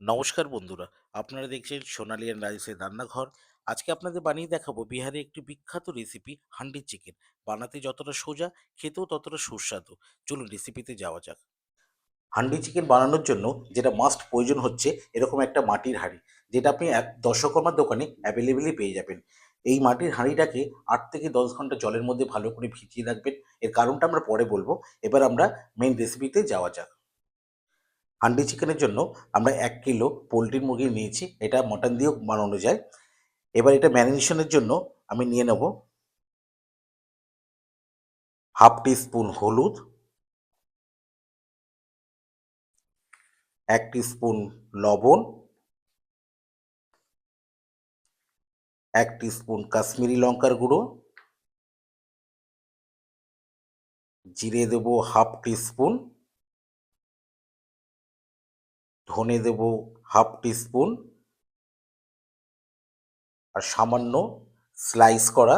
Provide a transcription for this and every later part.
নমস্কার বন্ধুরা, আপনারা দেখছেন সোনালী অ্যান্ড রাইসের রান্নাঘর। আজকে আপনাদের বানিয়ে দেখাবো বিহারের একটি বিখ্যাত রেসিপি হান্ডি চিকেন। বানাতে যতটা সোজা, খেতেও ততটা সুস্বাদু। চলুন রেসিপিতে যাওয়া যাক। হান্ডি চিকেন বানানোর জন্য যেটা মাস্ট প্রয়োজন হচ্ছে এরকম একটা মাটির হাঁড়ি, যেটা আপনি এক দশকর্মার দোকানে অ্যাভেলেবেলই পেয়ে যাবেন। এই মাটির হাঁড়িটাকে 8 থেকে 10 ঘন্টা জলের মধ্যে ভালো করে ভিজিয়ে রাখবেন। এর কারণটা আমরা পরে বলবো। এবার আমরা মেন রেসিপিতে যাওয়া যাক। হান্ডি চিকেনের জন্য আমরা 1 কিলো পোলট্রির মুরগি নিয়েছি, এটা মটন দিয়েও বানানো যায়। এবার এটা ম্যারিনেশনের জন্য আমি নিয়ে নেব ½ টি স্পুন হলুদ, 1 টি স্পুন লবণ, 1 টি স্পুন কাশ্মীরি লঙ্কার গুঁড়ো, জিরে দেব ½ টি স্পুন, ধনে দেব ½ টি স্পুন, আর সামান্য স্লাইস করা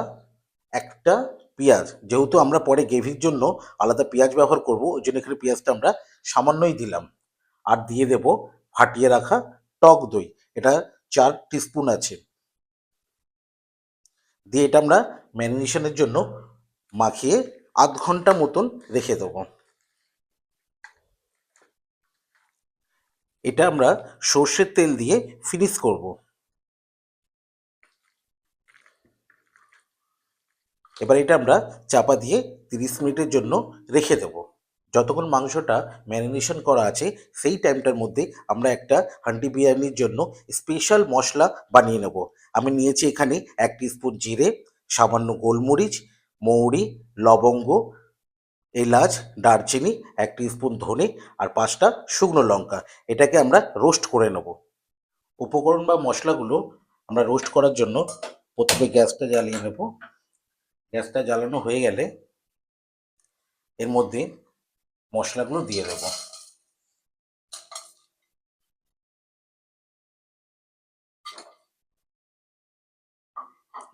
একটা পেঁয়াজ। যেহেতু আমরা পরে গ্রেভির জন্য আলাদা পেঁয়াজ ব্যবহার করব, ওই জন্য এখানে পেঁয়াজটা আমরা সামান্যই দিলাম। আর দিয়ে দেব ফাটিয়ে রাখা টক দই, এটা 4 টি স্পুন আছে। দিয়ে এটা আমরা ম্যারিনেশনের জন্য মাখিয়ে আধ ঘন্টা মতন রেখে দেবো। এটা আমরা সর্ষের তেল দিয়ে ফিনিশ করব। এবার এটা আমরা চাপা দিয়ে 30 মিনিটের জন্য রেখে দেবো। যতক্ষণ মাংসটা ম্যারিনেশন করা আছে সেই টাইমটার মধ্যে আমরা একটা হান্ডি বিরিয়ানির জন্য স্পেশাল মশলা বানিয়ে নেব। আমি নিয়েছি এখানে 1 টি স্পুন জিরে, সামান্য গোলমরিচ, মৌরি, লবঙ্গ, এলাচ, দারচিনি, 1 টি স্পুন ধনে, আর 5টা শুকনো লঙ্কা। এটাকে আমরা রোস্ট করে নেব। উপকরণ বা মশলাগুলো আমরা রোস্ট করার জন্য প্রথমে গ্যাসটা জ্বালিয়ে নেব। গ্যাসটা জ্বালানো হয়ে গেলে এর মধ্যে মশলাগুলো দিয়ে দেব।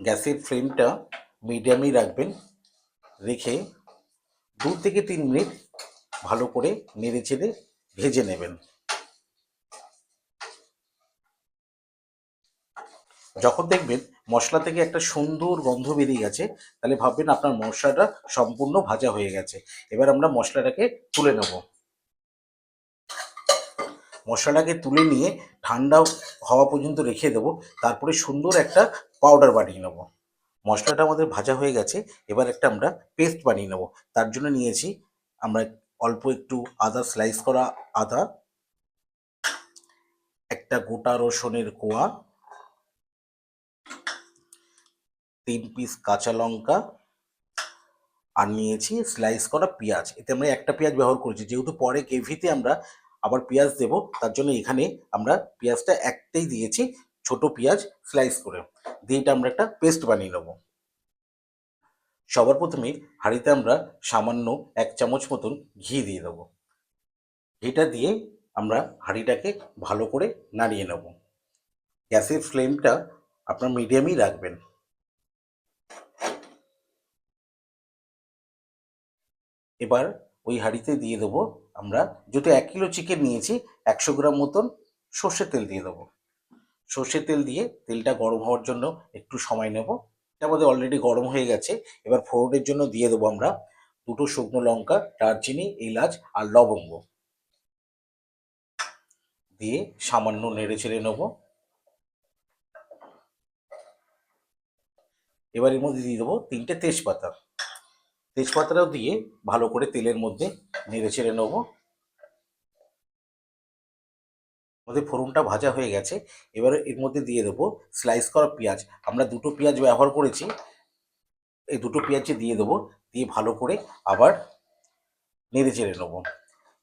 গ্যাসের ফ্লেমটা মিডিয়ামই রাখবেন। রেখে 2 থেকে 3 মিনিট ভালো করে নেড়ে চেড়ে ভেজে নেবেন। যখন দেখবেন মশলা থেকে একটা সুন্দর গন্ধ বেরিয়ে গেছে, তাহলে ভাববেন আপনার মশলাটা সম্পূর্ণ ভাজা হয়ে গেছে। এবার আমরা মশলাটাকে তুলে নেব। মশলাটাকে তুলে নিয়ে ঠান্ডা হওয়া পর্যন্ত রেখে দেবো। তারপরে সুন্দর একটা পাউডার বানিয়ে নেব। মশলাটা আমাদের ভাজা হয়ে গেছে। এবার একটা আমরা পেস্ট বানিয়ে নেব। তার জন্য নিয়েছি আমরা অল্প একটু আদা, স্লাইস করা আদা, একটা গোটা রসুনের কোয়া, 3 পিস কাঁচা লঙ্কা, আর নিয়েছি স্লাইস করা পেঁয়াজ। এতে আমরা একটা পেঁয়াজ ব্যবহার করেছি, যেহেতু পরে গ্রেভিতে আমরা আবার পেঁয়াজ দেবো, তার জন্য এখানে আমরা পেঁয়াজটা একটাই দিয়েছি, ছোট পেঁয়াজ স্লাইস করে। দিয়ে এটা আমরা একটা পেস্ট বানিয়ে নেবো। সবার প্রথমে হাঁড়িতে আমরা সামান্য 1 চামচ মতন ঘি দিয়ে দেবো। ঘিটা দিয়ে আমরা হাঁড়িটাকে ভালো করে নাড়িয়ে নেব। গ্যাসের ফ্লেমটা আপনার মিডিয়ামই রাখবেন। এবার ওই হাঁড়িতে দিয়ে দেবো আমরা, যেহেতু 1 কিলো চিকেন নিয়েছি, 100 গ্রাম মতন সর্ষের তেল দিয়ে দেবো। সর্ষের তেল দিয়ে তেলটা গরম হওয়ার জন্য একটু সময় নেব। এটা আমাদের অলরেডি গরম হয়ে গেছে। এবার ফোড়নের জন্য দিয়ে দেবো আমরা 2টো শুকনো লঙ্কা, দারচিনি, এলাচ আর লবঙ্গ। দিয়ে সামান্য নেড়ে চেড়ে নেবো। এবার এর মধ্যে দিয়ে দেবো 3টে তেজপাতা। তেজপাতাটাও দিয়ে ভালো করে তেলের মধ্যে নেড়ে চেড়ে নেবো। আমাদের ফোড়নটা ভাজা হয়ে গেছে। এবার এর মধ্যে দিয়ে দেবো স্লাইস করা পেঁয়াজ। আমরা 2টো পেঁয়াজ ব্যবহার করেছি, এই 2টো পেঁয়াজই দিয়ে দেবো। দিয়ে ভালো করে আবার নেড়ে চেড়ে নেবো।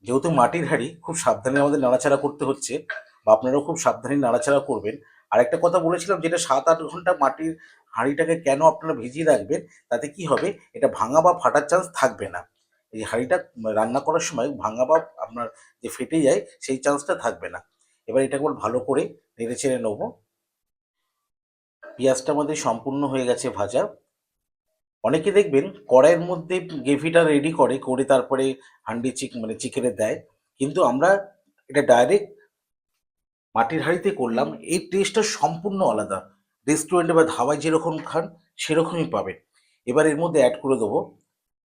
যেহেতু মাটির হাঁড়ি, খুব সাবধানে আমাদের নাড়াচাড়া করতে হচ্ছে, বা আপনারাও খুব সাবধানে নাড়াচাড়া করবেন। আর একটা কথা বলেছিলাম, যেটা 7-8 ঘন্টা মাটির হাঁড়িটাকে কেন আপনারা ভিজিয়ে রাখবেন, তাতে কি হবে, এটা ভাঙা বা ফাটার চান্স থাকবে না। এই হাঁড়িটা রান্না করার সময় ভাঙা বা আপনার যে ফেটে যায় সেই চান্সটা থাকবে না। এবার এটাকে ভালো করে নেড়ে চেড়ে নেবো। পেঁয়াজটা আমাদের সম্পূর্ণ হয়ে গেছে ভাজা। অনেকে দেখবেন কড়াইয়ের মধ্যে গ্রেভিটা রেডি করে করে তারপরে হান্ডি চিকেনে দেয়, কিন্তু আমরা এটা ডাইরেক্ট মাটির হাঁড়িতে করলাম, এই টেস্টটা সম্পূর্ণ আলাদা। রেস্টুরেন্টে বা ধাবায় যেরকম খান সেরকমই পাবেন। এবার এর মধ্যে অ্যাড করে দেবো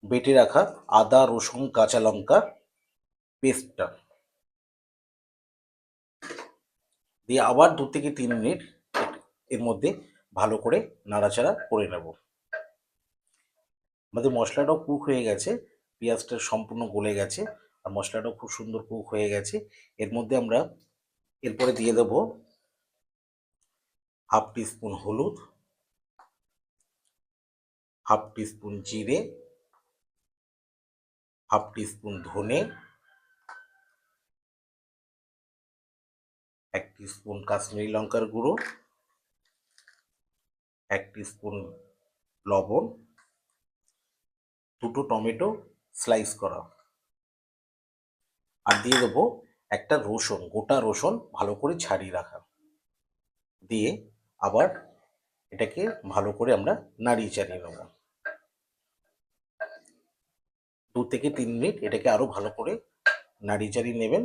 বেটে রাখা আদা রসুন কাঁচা লঙ্কা পেস্টটা, দিয়ে আবার 2 থেকে 3 মিনিট এর মধ্যে ভালো করে নাড়াচাড়া করে নেব। আমাদের মশলাটাও কুক হয়ে গেছে, পেঁয়াজটা সম্পূর্ণ গলে গেছে, আর মশলাটাও খুব সুন্দর কুক হয়ে গেছে। এর মধ্যে আমরা এরপরে দিয়ে দেবো ½ টি স্পুন হলুদ, ½ টি স্পুন জিরে, ½ টি স্পুন ধনে, 1 টি স্পুন কাশ্মীরি লঙ্কার গুঁড়ো, 1 টি স্পুন লবণ, 2টো টমেটো স্লাইস করা, আর দিয়ে দেবো একটা রসুন, গোটা রসুন ভালো করে ছাড়িয়ে রাখা, দিয়ে আবার এটাকে ভালো করে আমরা নাড়িয়ে চাড়িয়ে নেব। 2 থেকে 3 মিনিট এটাকে আরো ভালো করে নাড়িয়ে চাড়িয়ে নেবেন।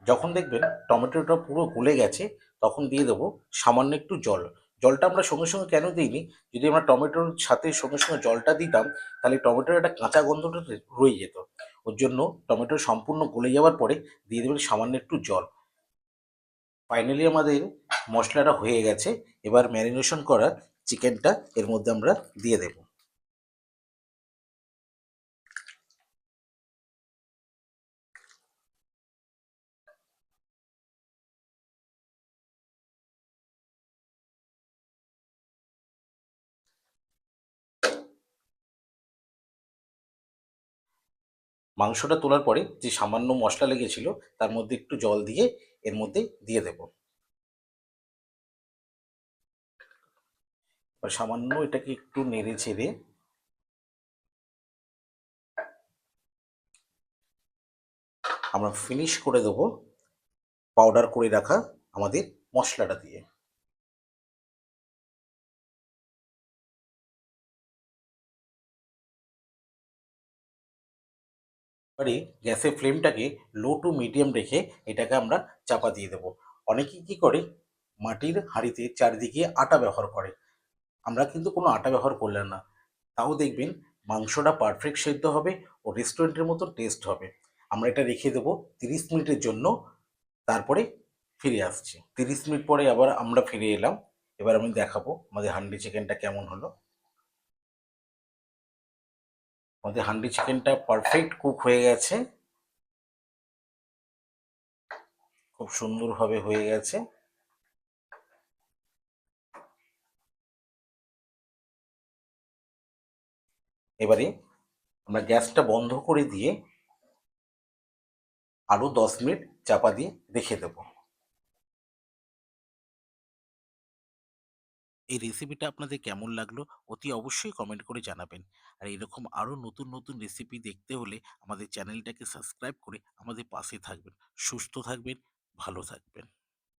যখন দেখবেন টমেটোটা পুরো গলে গেছে, তখন দিয়ে দেবো সামান্য একটু জল। জলটা আমরা সঙ্গে সঙ্গে কেন দিইনি, যদি আমরা টমেটোর সাথে সঙ্গে সঙ্গে জলটা দিতাম তাহলে টমেটোর একটা কাঁচা গন্ধটা রয়ে যেত। ওর জন্য টমেটো সম্পূর্ণ গলে যাওয়ার পরে দিয়ে দেবেন সামান্য একটু জল। ফাইনালি আমাদের মশলাটা হয়ে গেছে। এবার ম্যারিনেশন করা চিকেনটা এর মধ্যে আমরা দিয়ে দেব। মাংসটা তোলার পরে যে সামান্য মশলা লেগেছিল তার মধ্যে একটু জল দিয়ে এর মধ্যে দিয়ে দেব। এবার সামান্য এটাকে একটু নেড়ে ছেড়ে আমরা ফিনিশ করে দেবো পাউডার করে রাখা আমাদের মশলাটা দিয়ে। এবারে গ্যাসের ফ্লেমটাকে লো টু মিডিয়াম রেখে এটাকে আমরা চাপা দিয়ে দেবো। অনেকে কি করে মাটির হাঁড়িতে চারিদিকে আটা ব্যবহার করে, আমরা কিন্তু কোনো আটা ব্যবহার করলাম না, তাও দেখবেন মাংসটা পারফেক্ট সেদ্ধ হবে ও রেস্টুরেন্টের মতো টেস্ট হবে। আমরা এটা রেখে দেবো 30 মিনিটের জন্য, তারপরে ফিরে আসছি। 30 মিনিট পরে আবার আমরা ফিরে এলাম। এবার আমি দেখাবো আমাদের হান্ডি চিকেনটা কেমন হলো। আমাদের হান্ডি চিকেনটা পারফেক্ট কুক হয়ে গেছে, খুব সুন্দরভাবে হয়ে গেছে। এবারে আমরা গ্যাসটা বন্ধ করে দিয়ে আরও 10 মিনিট চাপা দিয়ে রেখে দেবো। এই রেসিপিটা আপনাদের কেমন লাগলো অতি অবশ্যই কমেন্ট করে জানাবেন। আর এরকম আরও নতুন নতুন রেসিপি দেখতে হলে আমাদের চ্যানেলটাকে সাবস্ক্রাইব করে আমাদের পাশে থাকবেন। সুস্থ থাকবেন, ভালো থাকবেন।